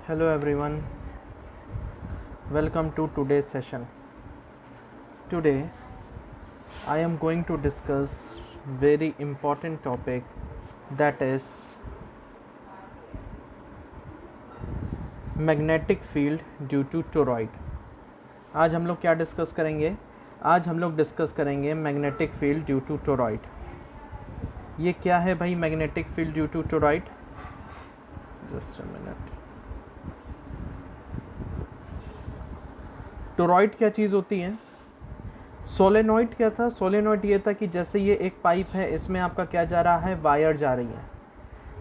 Hello everyone, welcome to today's session. Today I am going to discuss very important topic, that is magnetic field due to toroid. आज हम लोग क्या discuss करेंगे? आज हम लोग डिस्कस करेंगे magnetic field due to toroid. ये क्या है भाई magnetic field due to toroid? Just a minute. Toroid क्या चीज़ होती है? सोलेनॉइड क्या था? सोलेनॉइड ये था कि जैसे ये एक पाइप है, इसमें आपका क्या जा रहा है? वायर जा रही है.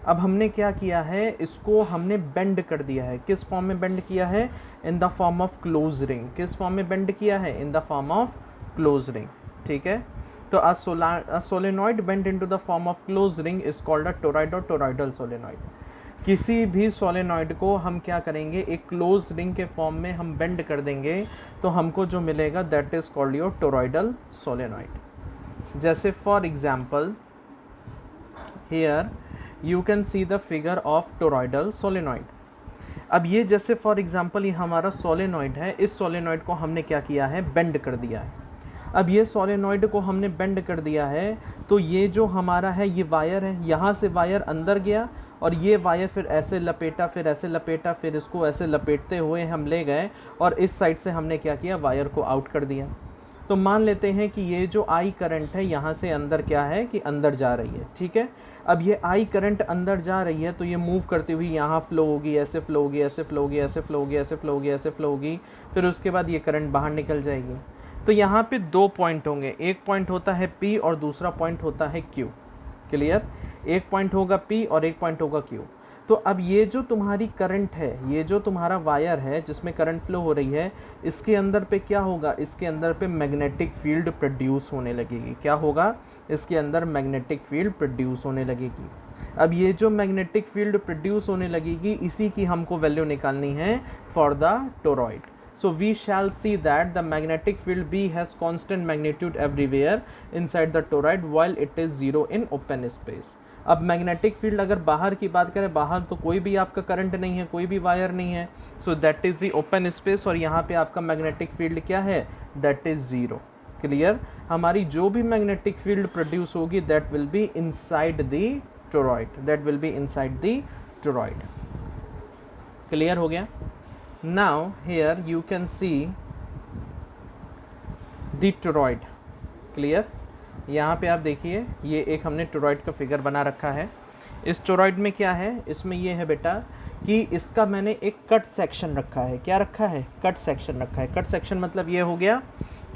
अब हमने क्या किया है? इसको हमने बेंड कर दिया है. किस फॉर्म में बेंड किया है? In the form of close ring. किस फॉर्म में बेंड किया है? In the form of close ring. ठीक है, तो a solenoid bend into the form of close ring is called a toroid और टोरॉइडल सोलेनॉइड. किसी भी सोलेनॉइड को हम क्या करेंगे? एक क्लोज रिंग के फॉर्म में हम बेंड कर देंगे तो हमको जो मिलेगा that is called your toroidal solenoid. जैसे for example here you can see the figure of toroidal solenoid. अब ये जैसे फॉर एग्जांपल ये हमारा सोलेनॉइड है, इस सोलेनॉइड को हमने क्या किया है? बेंड कर दिया है. अब ये सोलेनॉइड को हमने बेंड कर दिया है तो ये जो हमारा है ये वायर है, यहाँ से वायर अंदर गया और ये वायर फिर ऐसे लपेटा, फिर ऐसे लपेटा, फिर इसको ऐसे लपेटते हुए हम ले गए और इस साइड से हमने क्या किया? वायर को आउट कर दिया. तो मान लेते हैं कि ये जो आई करंट है यहाँ से अंदर क्या है कि अंदर जा रही है. ठीक है, अब ये आई करंट अंदर जा रही है तो ये मूव करती हुई यहाँ फ्लो होगी, ऐसे फ्लो होगी, ऐसे फ्लो होगी, ऐसे फ्लो होगी, ऐसे फ्लो होगी, ऐसे फ्लो होगी, फिर उसके बाद ये करंट बाहर निकल जाएगी. तो यहाँ पे दो पॉइंट होंगे, एक पॉइंट होता है P और दूसरा पॉइंट होता है Q. क्लियर? एक पॉइंट होगा P और एक पॉइंट होगा Q. तो अब ये जो तुम्हारी करंट है, ये जो तुम्हारा वायर है जिसमें करंट फ्लो हो रही है, इसके अंदर पे क्या होगा? इसके अंदर पे मैग्नेटिक फील्ड प्रोड्यूस होने लगेगी. क्या होगा? इसके अंदर मैग्नेटिक फील्ड प्रोड्यूस होने लगेगी. अब ये जो मैग्नेटिक फील्ड प्रोड्यूस होने लगेगी, इसी की हमको वैल्यू निकालनी है for the toroid. So we shall see that the magnetic field B has constant magnitude everywhere inside the toroid while it is zero in open space. अब मैग्नेटिक फील्ड अगर बाहर की बात करें, बाहर तो कोई भी आपका करंट नहीं है, कोई भी वायर नहीं है, सो that is the open space और यहाँ पे आपका मैग्नेटिक फील्ड क्या है? That is zero. क्लियर? हमारी जो भी मैग्नेटिक फील्ड प्रोड्यूस होगी that will be inside the toroid, that will be inside the toroid. Clear हो गया? Now here you can see the toroid. Clear? यहाँ पे आप देखिए, ये एक हमने टोरॉइड का फिगर बना रखा है. इस टोरॉइड में क्या है? इसमें ये है बेटा कि इसका मैंने एक कट सेक्शन रखा है. क्या रखा है? कट सेक्शन रखा है. कट सेक्शन मतलब ये हो गया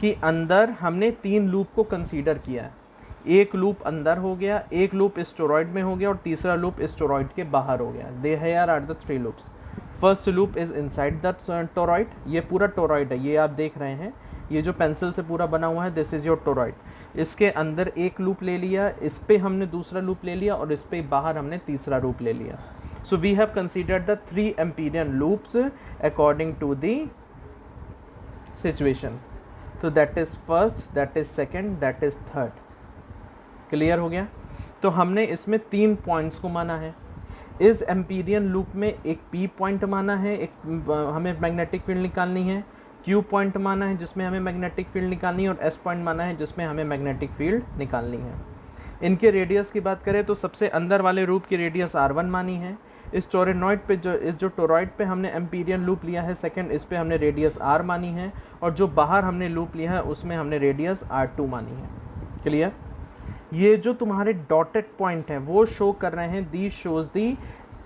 कि अंदर हमने 3 लूप को कंसीडर किया है. एक लूप अंदर हो गया, एक लूप इस टोरॉइड में हो गया और तीसरा लूप इस टोरॉइड के बाहर हो गया. They here are the 3 loops. First loop is inside the toroid. ये पूरा टोरॉइड है, ये आप देख रहे हैं, ये जो पेंसिल से पूरा बना हुआ है, दिस इज़ योर टोरॉइड. इसके अंदर एक लूप ले लिया, इस पे हमने दूसरा लूप ले लिया और इस पे बाहर हमने तीसरा लूप ले लिया. So we have considered the 3 Amperian loops according to the situation. तो that is first, that is second, that is third. Clear हो गया? तो हमने इसमें 3 पॉइंट्स को माना है. इस एम्पीरियन लूप में एक P पॉइंट माना है, एक हमें मैग्नेटिक फील्ड निकालनी है. Q पॉइंट माना है जिसमें हमें मैग्नेटिक फील्ड निकालनी है और S पॉइंट माना है जिसमें हमें मैग्नेटिक फील्ड निकालनी है. इनके रेडियस की बात करें तो सबसे अंदर वाले लूप की रेडियस R1 मानी है. इस टोरॉइड पे जो टोरॉइड पे हमने एम्पीरियन लूप लिया है सेकंड, इस पे हमने रेडियस R मानी है और जो बाहर हमने लूप लिया है उसमें हमने रेडियस R2 मानी है. क्लियर? ये जो तुम्हारे डॉटेड पॉइंट हैं वो शो कर रहे हैं, the shows the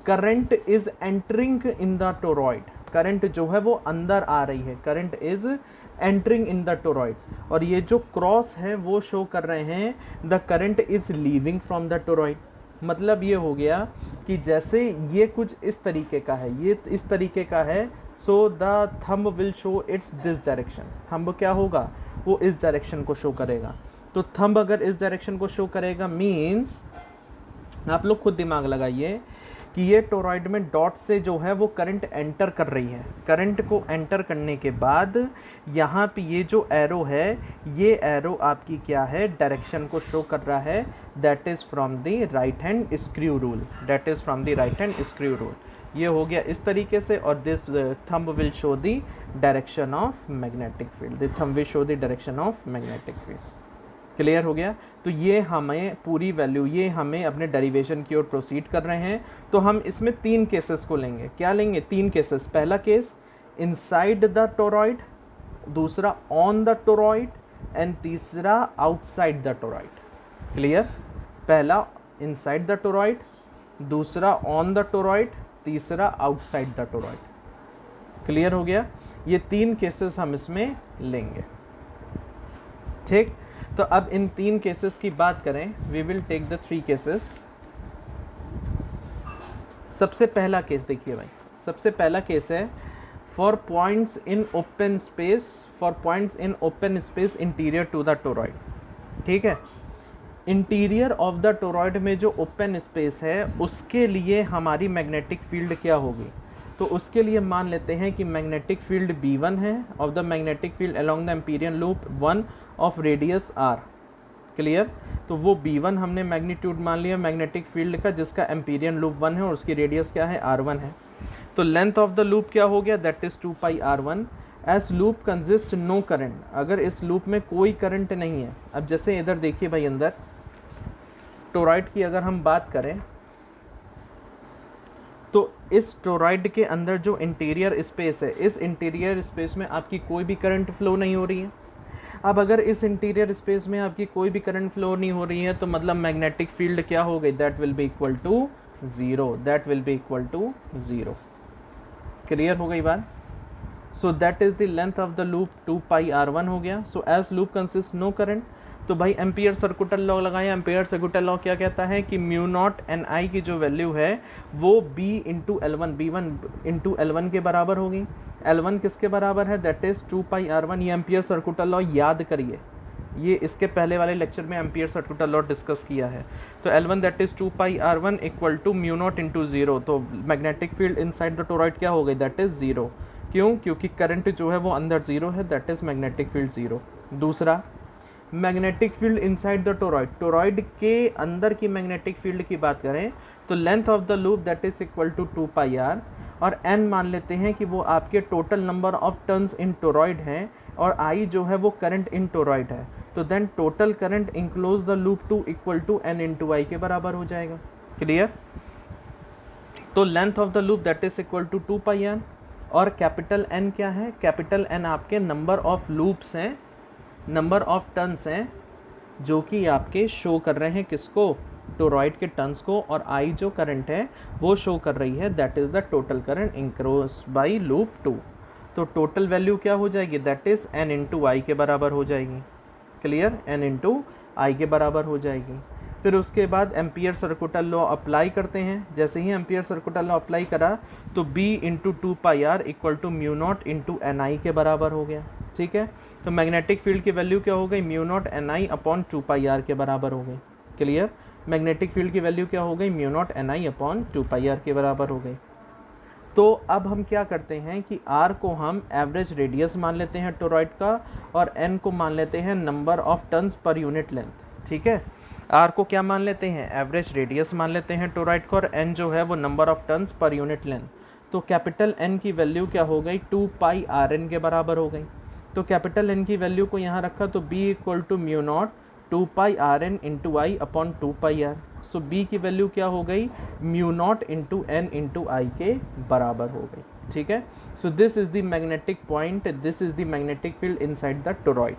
current is entering in the toroid. Current जो है वो अंदर आ रही है, current is entering in the toroid. और ये जो क्रॉस है वो शो कर रहे हैं the current is leaving from the toroid. मतलब ये हो गया कि जैसे ये कुछ इस तरीके का है, ये इस तरीके का है, so the thumb will show it's this direction. Thumb क्या होगा? वो इस डायरेक्शन को शो करेगा. तो थंब अगर इस डायरेक्शन को शो करेगा मीन्स आप लोग खुद दिमाग लगाइए कि ये टोरॉइड में डॉट से जो है वो करंट एंटर कर रही है. करंट को एंटर करने के बाद यहाँ पे ये जो एरो है, ये एरो आपकी क्या है? डायरेक्शन को शो कर रहा है. That is from the right hand screw rule. That is from the right hand screw rule. ये हो गया इस तरीके से, और this thumb will show the direction of magnetic field, the thumb will show the direction of magnetic field. Clear हो गया। तो ये हमें पूरी वैल्यू, ये हमें अपने डेरिवेशन की ओर प्रोसीड कर रहे हैं। तो हम इसमें 3 केसेस को लेंगे। क्या लेंगे? 3 केसेस। पहला केस इनसाइड द टोरॉइड, दूसरा ऑन द टोरॉइड, एंड तीसरा आउटसाइड द टोरॉइड। क्लियर? पहला इनसाइड द टोरॉइड, दूसरा ऑन द टोरॉइड, तीसरा आउटसाइड द टोरॉइड। क्लियर हो गया। ये 3 केसेस हम इसमें लेंगे। ठीक, तो अब इन 3 केसेस की बात करें, we will take the 3 cases. सबसे पहला केस देखिए भाई, सबसे पहला केस है for points in open space, for points in open space interior to the toroid. ठीक है, इंटीरियर ऑफ द टोरॉइड में जो ओपन स्पेस है उसके लिए हमारी मैग्नेटिक फील्ड क्या होगी? तो उसके लिए मान लेते हैं कि मैग्नेटिक फील्ड B1 है of the magnetic field along the Amperian loop 1 of radius R। Clear? तो वो B1 हमने मैग्नीट्यूड मान लिया मैग्नेटिक फील्ड का, जिसका एम्पीरियन लूप 1 है और उसकी रेडियस क्या है? R1 है। तो लेंथ ऑफ द लूप क्या हो गया? That is 2 pi R1। As loop consist no current, अगर इस लूप में कोई करंट नहीं है। अब जैसे इधर देखिए भाई, अंदर टोरॉइड की अगर हम बात करें तो इस टोरॉइड के अंदर जो इंटीरियर स्पेस है, इस इंटीरियर स्पेस में आपकी कोई भी करंट फ्लो नहीं हो रही है। अब अगर इस इंटीरियर स्पेस में आपकी कोई भी करंट फ्लो नहीं हो रही है तो मतलब मैग्नेटिक फील्ड क्या हो गई? That will be equal to 0, that will be equal to 0। Clear हो गई बात? So that is the length of the loop 2 pi R1 हो गया। So as loop consist no current, तो भाई एम्पियर सर्कुटल लॉ लगाएं। एम्पियर सर्कुटल लॉ क्या कहता है कि म्यू नॉट एन आई की जो वैल्यू है वो B into L1, B1 into L1 के बराबर होगी। L1 किसके बराबर है? That is 2 pi R1। ये एम्पियर सर्कुटल लॉ याद करिए, ये इसके पहले वाले लेक्चर में एम्पियर सर्कुटल लॉ डिस्कस किया है। तो L1 that is 2 pi R1 equal to mu not into 0। तो magnetic field inside the toroid क्या हो गई? That is 0। क्यों? क्योंकि करंट जो है वो अंदर 0 है, दैट इज मैग्नेटिक फील्ड 0। दूसरा, magnetic field inside the toroid, toroid के अंदर की मैग्नेटिक फील्ड की बात करें तो length of the loop that is equal to 2 pi R, और n मान लेते हैं कि वो आपके total number of turns in toroid हैं, और I जो है वो करंट इन टोरॉइड है। तो then total current enclose the loop 2 equal to n into I के बराबर हो जाएगा। क्लियर? तो length of the loop that is equal to 2 pi R, और कैपिटल N क्या है? कैपिटल N आपके नंबर ऑफ लूप्स हैं, नंबर ऑफ टर्न्स हैं, जो कि आपके शो कर रहे हैं किसको? टोरॉइड के टर्न्स को, और आई जो करंट है वो शो कर रही है that is the total current enclosed by loop 2। तो टोटल वैल्यू क्या हो जाएगी? That is n into I के बराबर हो जाएगी। क्लियर? n इंटू आई के बराबर हो जाएगी। फिर उसके बाद एम्पियर सर्कुटल लॉ अप्लाई करते हैं। जैसे ही एम्पियर सर्कुटल लॉ अप्लाई करा तो B into 2 pi R equal to mu not into N I के बराबर हो गया। ठीक है, तो मैग्नेटिक फील्ड की वैल्यू क्या हो गई? Mu not N I upon 2 pi R के बराबर हो गई। क्लियर? मैग्नेटिक फील्ड की वैल्यू क्या हो गई? Mu not N I upon 2 pi R के बराबर हो गई। तो अब हम क्या करते हैं कि R को हम एवरेज रेडियस मान लेते हैं टोरॉइड का, और N को मान लेते हैं number of turns per unit length. ठीक है, R को क्या मान लेते हैं? एवरेज रेडियस मान लेते हैं टोरॉइड को, और N जो है वो number of turns per unit length. तो कैपिटल N की वैल्यू क्या हो गई? 2 पाई RN के बराबर हो गई। तो कैपिटल N की वैल्यू को यहाँ रखा तो B equal to mu not 2 pi RN into I upon 2 pi R। So B की वैल्यू क्या हो गई? Mu not into N into I के बराबर हो गई। ठीक है, so this is the magnetic point, this is the magnetic field inside the toroid.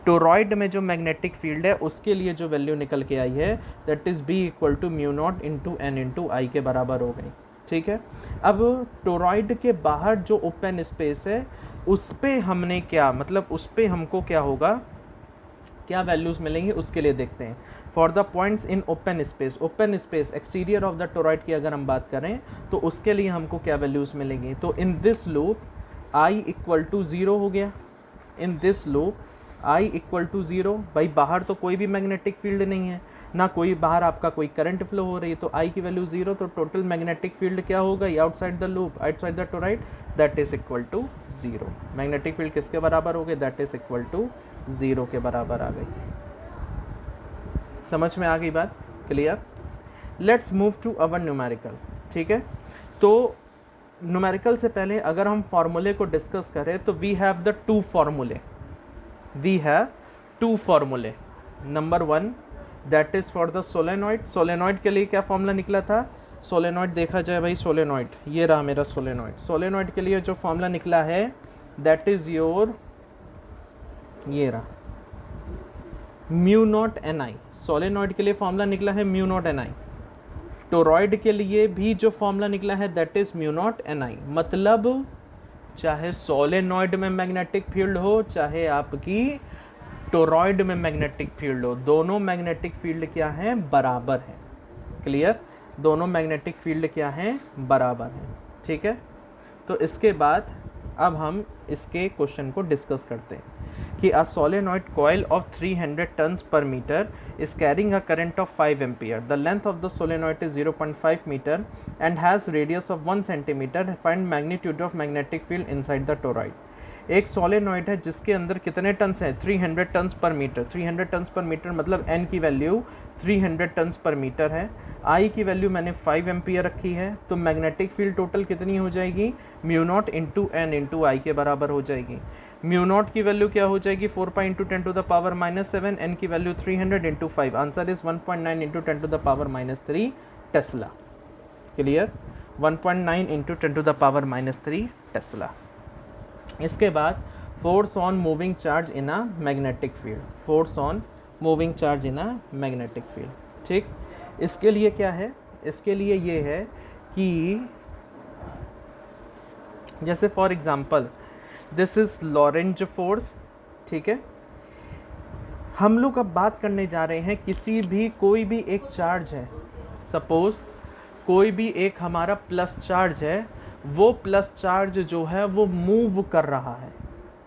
Toroid में जो मैग्नेटिक फील्ड है उसके लिए जो वैल्यू निकल के आई है that is B equal to mu not into N into I के बराबर हो गई। ठीक है, अब टोरॉइड के बाहर जो ओपन स्पेस है उस पे हमने क्या, मतलब उस पे हमको क्या होगा, क्या वैल्यूज़ मिलेंगी उसके लिए देखते हैं। For the points in open space, open space exterior of the toroid की अगर हम बात करें तो उसके लिए हमको क्या वैल्यूज़ मिलेंगी? तो in this loop I equal to 0 हो गया। In this loop I equal to 0, भाई बाहर तो कोई भी मैग्नेटिक फील्ड नहीं है, ना कोई बाहर आपका कोई करंट फ्लो हो रही है, तो I की वैल्यू 0। तो टोटल मैग्नेटिक फील्ड क्या हो गई outside the loop, outside the toroid, that is equal to 0। Magnetic field किसके बराबर हो गई? दैट इज इक्वल टू 0 के बराबर आ गई। समझ में आ गई बात? Clear? Let's move to our numerical. ठीक है, तो न्यूमेरिकल से पहले अगर हम फॉर्मूले को डिस्कस करें तो वी हैव द टू फॉर्मूले, वी हैव टू फॉर्मूले। Number one that is for the solenoid. Solenoid के लिए क्या फॉर्मूला निकला था? सोलेनॉइड देखा जाए भाई, सोलेनॉइड ये रहा मेरा सोलेनॉइड। सोलेनॉइड के लिए जो फॉर्मूला निकला है दैट इज़ योर, ये रहा mu not N I. Solenoid के लिए फॉर्मूला निकला है mu not N I. Toroid के लिए भी जो फॉर्मूला निकला है that is mu not N I. मतलब चाहे सोलेनॉइड में मैग्नेटिक फील्ड हो, चाहे आपकी टोरॉइड में मैग्नेटिक फील्ड हो, दोनों मैग्नेटिक फील्ड क्या हैं? बराबर हैं। क्लियर? दोनों मैग्नेटिक फील्ड क्या हैं? बराबर हैं। ठीक है, तो इसके बाद अब हम इसके क्वेश्चन को डिस्कस करते हैं कि a solenoid coil of 300 tons per meter is carrying a current of 5 ampere. The length of the solenoid is 0.5 meter and has radius of 1 centimeter. Find magnitude of magnetic field inside the toroid. एक solenoid है जिसके अंदर कितने turns हैं? 300 turns पर metre. 300 turns पर metre मतलब n की वैल्यू 300 टन्स पर मीटर है। I की वैल्यू मैंने 5 एम्पियर रखी है, तो मैग्नेटिक फील्ड टोटल कितनी हो जाएगी? Mu not into N into I के बराबर हो जाएगी। म्यू नॉट की वैल्यू क्या हो जाएगी? 4 pi into 10 to the power -7। N की वैल्यू 300 into 5। Answer is 1.9 into 10 to the power -3 tesla. Clear? 1.9 into 10 to the power -3 tesla. इसके बाद force on moving charge in a magnetic field. Force on moving charge in a magnetic field. ठीक, इसके लिए क्या है? इसके लिए ये है कि जैसे for example this is Lorentz force. ठीक है, हम लोग अब बात करने जा रहे हैं किसी भी कोई भी एक चार्ज है, सपोज कोई भी एक हमारा प्लस चार्ज है, वो प्लस चार्ज जो है वो मूव कर रहा है।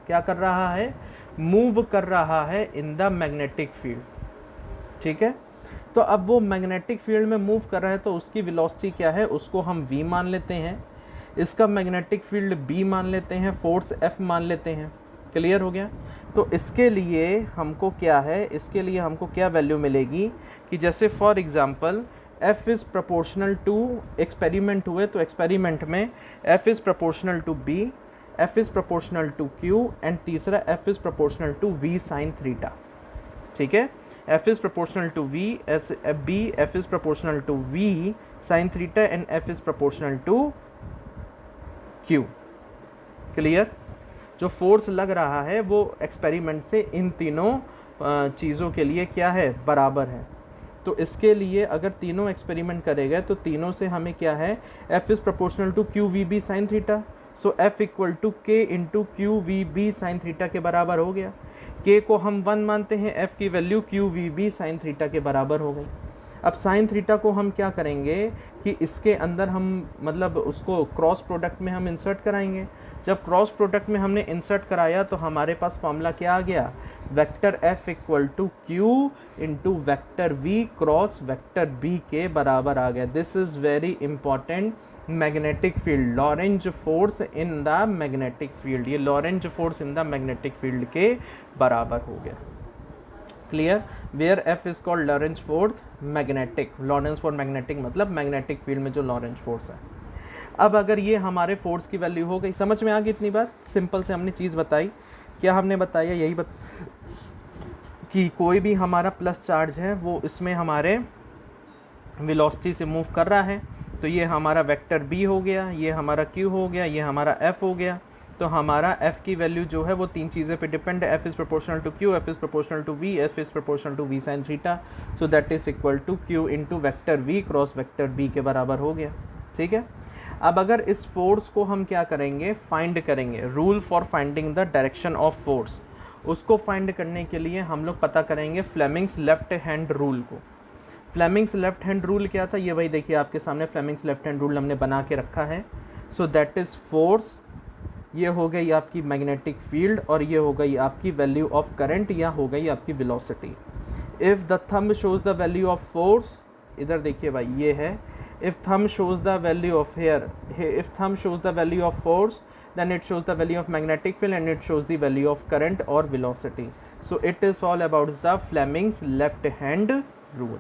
क्या कर रहा है? मूव कर रहा है इन द मैग्नेटिक फील्ड। ठीक है, तो अब वो मैग्नेटिक फील्ड में मूव कर रहा है तो उसकी वेलोसिटी क्या है? उसको हम v मान लेते हैं, इसका मैग्नेटिक फील्ड b मान लेते हैं, फोर्स F मान लेते हैं। क्लियर हो गया? तो इसके लिए हमको क्या है? इसके लिए हमको क्या वैल्यू मिलेगी कि जैसे for example F is proportional to, experiment हुए तो एक्सपेरिमेंट में F is proportional to B, F is proportional to Q and तीसरा F is proportional to V sine theta. ठीक है, F is proportional to V, B, F is proportional to V sin theta and F is proportional to Q. Clear? जो force लग रहा है वो experiment से इन तीनों चीज़ों के लिए क्या है? बराबर है। तो इसके लिए अगर तीनों एक्सपेरिमेंट करेंगे तो तीनों से हमें क्या है? F is proportional to Q V B sin theta. So F equal to K into Q V B sin theta के बराबर हो गया। K को हम 1 मानते हैं, F की value Q V B sin theta के बराबर हो गई। अब साइन थीटा को हम क्या करेंगे कि इसके अंदर हम मतलब उसको क्रॉस प्रोडक्ट में हम इंसर्ट कराएंगे। जब क्रॉस प्रोडक्ट में हमने इंसर्ट कराया तो हमारे पास फॉर्मूला क्या आ गया? Vector F equal to Q into vector V cross vector B के बराबर आ गया। This is very important. Magnetic field, Lorentz force in the magnetic field, ये Lorentz force in the magnetic field के बराबर हो गया। Clear? Where F is called Lorentz force magnetic, Lorentz for magnetic मतलब मैग्नेटिक फील्ड में जो Lorentz force है। अब अगर ये हमारे फोर्स की वैल्यू हो गई, समझ में आ गई इतनी बार? सिंपल से हमने चीज़ बताई। क्या हमने बताया? यही कि कोई भी हमारा प्लस चार्ज है वो इसमें हमारे वेलोसिटी से मूव कर रहा है, तो ये हमारा वेक्टर B हो गया, ये हमारा Q हो गया, ये हमारा F हो गया। तो हमारा F की वैल्यू जो है वो तीन चीज़ें पे डिपेंड है। F is proportional to Q, F is proportional to V, F is proportional to V sine theta. So that is equal to Q into vector V cross vector B के बराबर हो गया। ठीक है, अब अगर इस फोर्स को हम क्या करेंगे? फाइंड करेंगे। Rule for finding the direction of force, उसको फाइंड करने के लिए हम लोग पता करेंगे फ्लेमिंग्स लेफ्ट हैंड रूल को। फ्लेमिंग्स लेफ्ट हैंड रूल क्या था? ये वही देखिए आपके सामने फ्लेमिंग्स लेफ्ट हैंड रूल हमने बना के रखा है। सो दैट इज़ फोर्स, ये हो गई आपकी मैग्नेटिक फील्ड और ये हो गई आपकी वैल्यू ऑफ करंट या हो गई आपकी velocity. If the thumb shows the value of force, इधर देखिए भाई ये है, if thumb shows the value of here, if thumb shows the value of force then it shows the value of magnetic field and it shows the value of current or velocity. So it is all about the Fleming's left hand rule.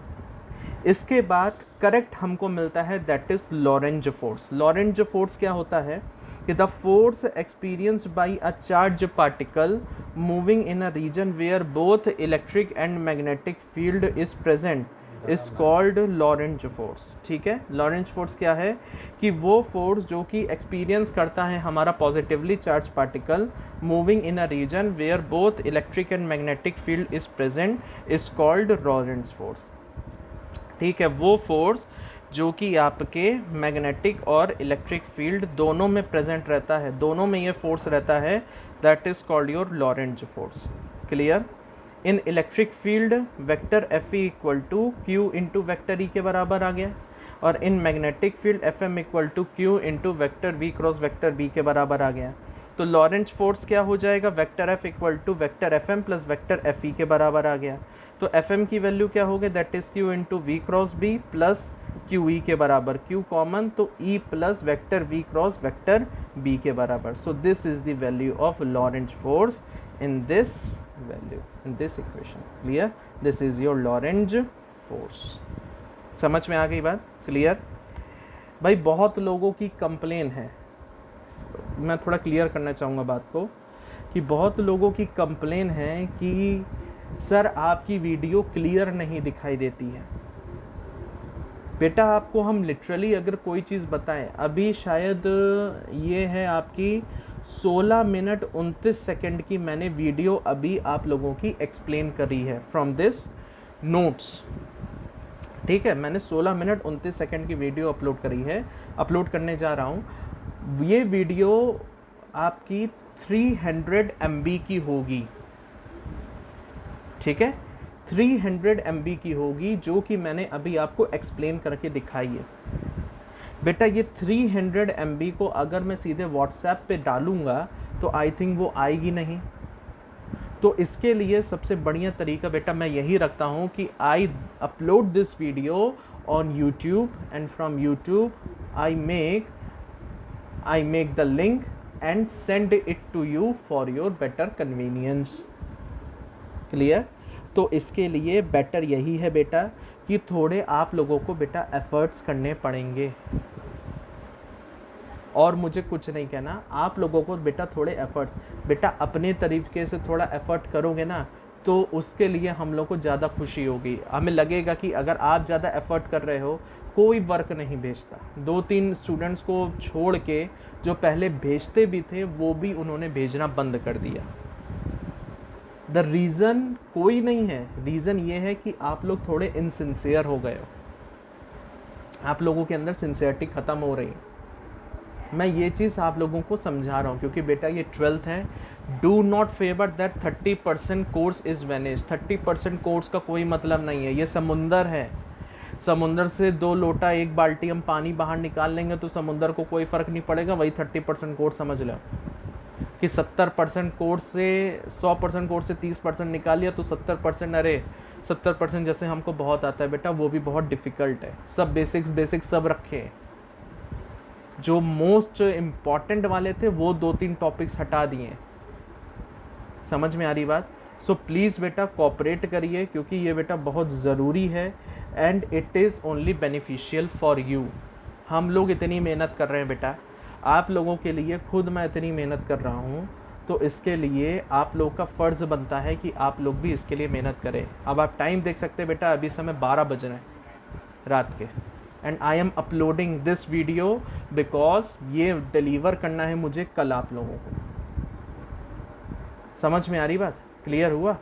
इसके बाद correct हमको मिलता है that is Lorentz force. Lorentz force क्या होता है कि the force experienced by a charge particle moving in a region where both electric and magnetic field is present is called Lorentz force. ठीक है, लॉरेंज फोर्स क्या है कि वो फोर्स जो कि एक्सपीरियंस करता है हमारा positively charge particle moving in a region where both electric and magnetic field is present is called Lorentz force. ठीक है, वो फोर्स जो कि आपके मैग्नेटिक और इलेक्ट्रिक फील्ड दोनों में प्रेजेंट रहता है, दोनों में ये फोर्स रहता है, that is called your Lorentz force. Clear? In electric field vector F E equal to Q into vector E के बराबर आ गया, और in magnetic field F M equal to Q into vector V cross vector B के बराबर आ गया। तो लॉरेंज फोर्स क्या हो जाएगा, vector F equal to vector F M plus vector F E के बराबर आ गया। तो एफ एम की वैल्यू क्या हो गई, that is Q into V cross B plus Q E के बराबर, क्यू कॉमन तो E plus vector V cross vector B के बराबर। So this is the value of Lorentz force in this value, in this equation. Clear? This is your Lorentz force. समझ में आ गई बात? क्लियर? भाई बहुत लोगों की कंप्लेन है, मैं थोड़ा क्लियर करना चाहूँगा बात को, कि बहुत लोगों की कंप्लेन है कि सर आपकी वीडियो क्लियर नहीं दिखाई देती है। बेटा आपको हम लिटरली अगर कोई चीज़ बताएं, अभी शायद ये है आपकी 16 मिनट 29 सेकंड की मैंने वीडियो अभी आप लोगों की एक्सप्लेन करी है फ्रॉम दिस नोट्स। ठीक है, मैंने 16 मिनट 29 सेकंड की वीडियो अपलोड करी है, अपलोड करने जा रहा हूँ। ये वीडियो आपकी 300 MB की होगी। ठीक है, 300 MB की होगी, जो कि मैंने अभी आपको एक्सप्लेन करके दिखाई है। बेटा ये 300 MB को अगर मैं सीधे व्हाट्सएप पे डालूँगा तो आई थिंक वो आएगी नहीं। तो इसके लिए सबसे बढ़िया तरीका बेटा मैं यही रखता हूँ कि I upload this video on YouTube and from YouTube I make the link and send it to you for your better convenience. Clear? तो इसके लिए बेटर यही है बेटा कि थोड़े आप लोगों को बेटा एफर्ट्स करने पड़ेंगे, और मुझे कुछ नहीं कहना, आप लोगों को बेटा थोड़े एफर्ट्स, बेटा अपने तरीके से थोड़ा एफर्ट करोगे ना तो उसके लिए हम लोग को ज़्यादा खुशी होगी। हमें लगेगा कि अगर आप ज़्यादा एफर्ट कर रहे हो, कोई वर्क नहीं भेजता। 2-3 स्टूडेंट्स को छोड़ के जो पहले भेजते भी थे वो भी उन्होंने भेजना बंद कर दिया। द रीज़न कोई नहीं है, रीज़न ये है कि आप लोग थोड़े इनसिंसियर हो गए हो, आप लोगों के अंदर सिंसियरिटी ख़त्म हो रही है। मैं ये चीज़ आप लोगों को समझा रहा हूँ क्योंकि बेटा ये 12th है। Do not favour that 30% course is vanish. 30% course का कोई मतलब नहीं है, ये समुंदर है। समुंदर से 2 लोटा 1 बाल्टी हम पानी बाहर निकाल लेंगे तो समुंदर को कोई फ़र्क नहीं पड़ेगा। वही 30% कोर्स समझ लो कि 70% कोर्स से 100% कोर्स से 30% निकाल लिया तो 70%, अरे 70% जैसे हमको बहुत आता है बेटा, वो भी बहुत डिफ़िकल्ट है। सब बेसिक्स सब रखे, जो मोस्ट इम्पॉर्टेंट वाले थे वो 2-3 टॉपिक्स हटा दिए। समझ में आ रही बात? सो प्लीज़ बेटा कोऑपरेट करिए क्योंकि ये बेटा बहुत ज़रूरी है and it is only beneficial for you. हम लोग इतनी मेहनत कर रहे हैं बेटा, आप लोगों के लिए खुद मैं इतनी मेहनत कर रहा हूँ, तो इसके लिए आप लोग का फ़र्ज़ बनता है कि आप लोग भी इसके लिए मेहनत करें। अब आप टाइम देख सकते हैं बेटा, अभी समय 12 बज रहे हैं रात के, and I am uploading this video because ये डिलीवर करना है मुझे कल आप लोगों को। समझ में आ रही बात? क्लियर हुआ?